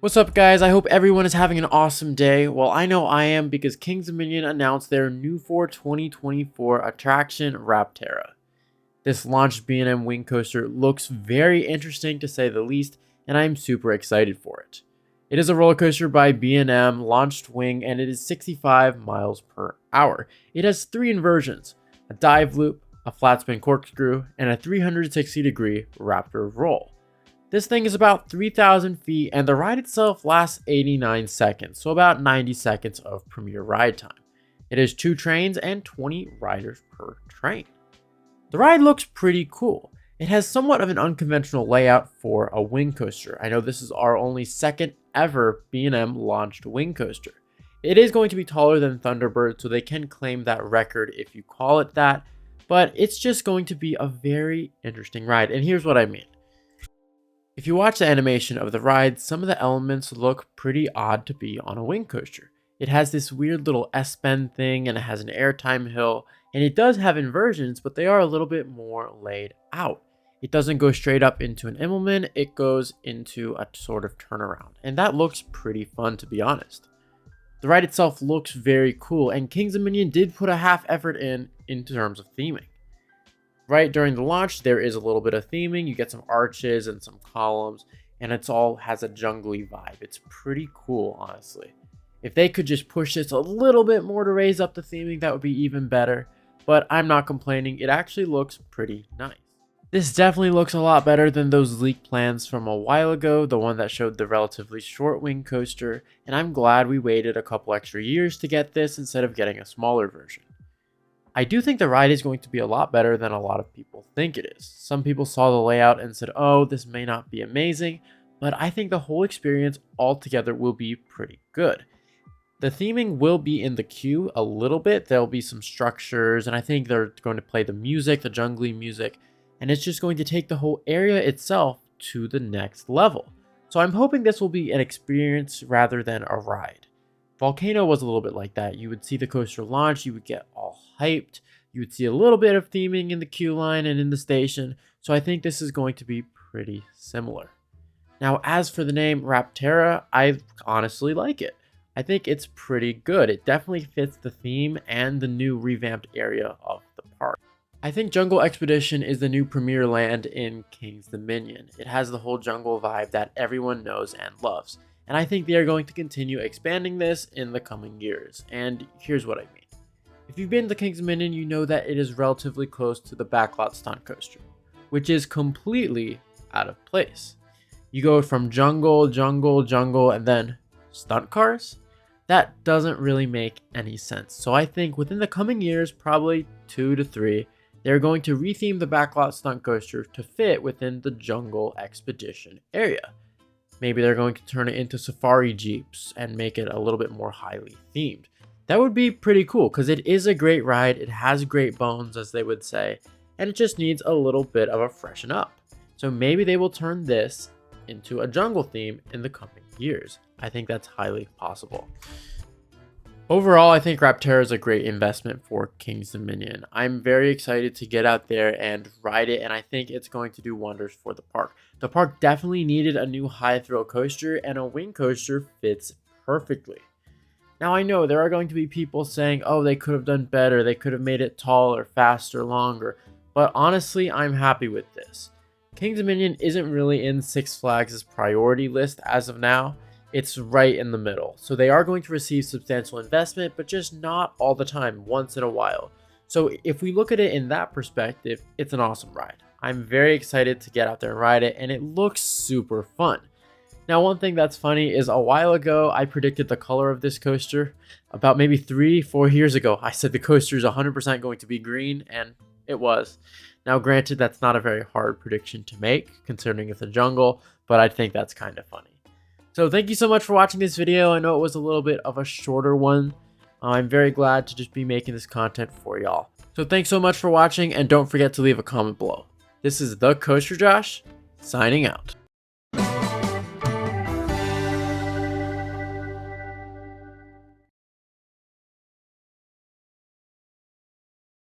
What's up, guys? I hope everyone is having an awesome day. Well, I know I am because Kings Dominion announced their new for 2024 attraction, Rapterra. This launched B&M wing coaster looks very interesting to say the least, and I'm super excited for it. It is a roller coaster by B&M, launched wing, and it is 65 miles per hour. It has 3 inversions: a dive loop, a flat spin corkscrew, and a 360-degree Raptor roll. This thing is about 3,000 feet, and the ride itself lasts 89 seconds, so about 90 seconds of premier ride time. It has 2 trains and 20 riders per train. The ride looks pretty cool. It has somewhat of an unconventional layout for a wing coaster. I know this is our only second ever B&M launched wing coaster. It is going to be taller than Thunderbird, so they can claim that record if you call it that, but it's just going to be a very interesting ride, and here's what I mean. If you watch the animation of the ride, some of the elements look pretty odd to be on a wing coaster. It has this weird little S-bend thing, and it has an airtime hill, and it does have inversions, but they are a little bit more laid out. It doesn't go straight up into an Immelman, it goes into a sort of turnaround, and that looks pretty fun, to be honest. The ride itself looks very cool, and Kings Dominion did put a half effort in terms of theming. Right during the launch, there is a little bit of theming. You get some arches and some columns, and it's all has a jungly vibe. It's pretty cool, honestly. If they could just push this a little bit more to raise up the theming, that would be even better. But I'm not complaining. It actually looks pretty nice. This definitely looks a lot better than those leaked plans from a while ago, the one that showed the relatively short wing coaster, and I'm glad we waited a couple extra years to get this instead of getting a smaller version. I do think the ride is going to be a lot better than a lot of people think it is. Some people saw the layout and said, oh, this may not be amazing, but I think the whole experience altogether will be pretty good. The theming will be in the queue a little bit. There'll be some structures, and I think they're going to play the music, the jungly music, and it's just going to take the whole area itself to the next level. So I'm hoping this will be an experience rather than a ride. Volcano was a little bit like that. You would see the coaster launch, you would get all hyped, you would see a little bit of theming in the queue line and in the station, so I think this is going to be pretty similar. Now, as for the name Rapterra, I honestly like it. I think it's pretty good. It definitely fits the theme and the new revamped area of the park. I think Jungle Expedition is the new premier land in Kings Dominion. It has the whole jungle vibe that everyone knows and loves. And I think they are going to continue expanding this in the coming years. And here's what I mean. If you've been to Kings Dominion, you know that it is relatively close to the Backlot Stunt Coaster, which is completely out of place. You go from jungle, and then stunt cars? That doesn't really make any sense. So I think within the coming years, probably 2 to 3, they're going to retheme the Backlot Stunt Coaster to fit within the Jungle Expedition area. Maybe they're going to turn it into safari jeeps and make it a little bit more highly themed. That would be pretty cool because it is a great ride. It has great bones, as they would say, and it just needs a little bit of a freshen up. So maybe they will turn this into a jungle theme in the coming years. I think that's highly possible. Overall, I think Rapterra is a great investment for Kings Dominion. I'm very excited to get out there and ride it, and I think it's going to do wonders for the park. The park definitely needed a new high-thrill coaster, and a wing coaster fits perfectly. Now, I know there are going to be people saying, oh, they could have done better, they could have made it taller, faster, longer, but honestly, I'm happy with this. Kings Dominion isn't really in Six Flags' priority list as of now. It's right in the middle. So they are going to receive substantial investment, but just not all the time, once in a while. So if we look at it in that perspective, it's an awesome ride. I'm very excited to get out there and ride it, and it looks super fun. Now, one thing that's funny is a while ago, I predicted the color of this coaster. About maybe 3-4 years ago, I said the coaster is 100% going to be green, and it was. Now, granted, that's not a very hard prediction to make, considering it's a jungle, but I think that's kind of funny. So thank you so much for watching this video. I know it was a little bit of a shorter one. I'm very glad to just be making this content for y'all. So thanks so much for watching, and don't forget to leave a comment below. This is The Coaster Josh, signing out.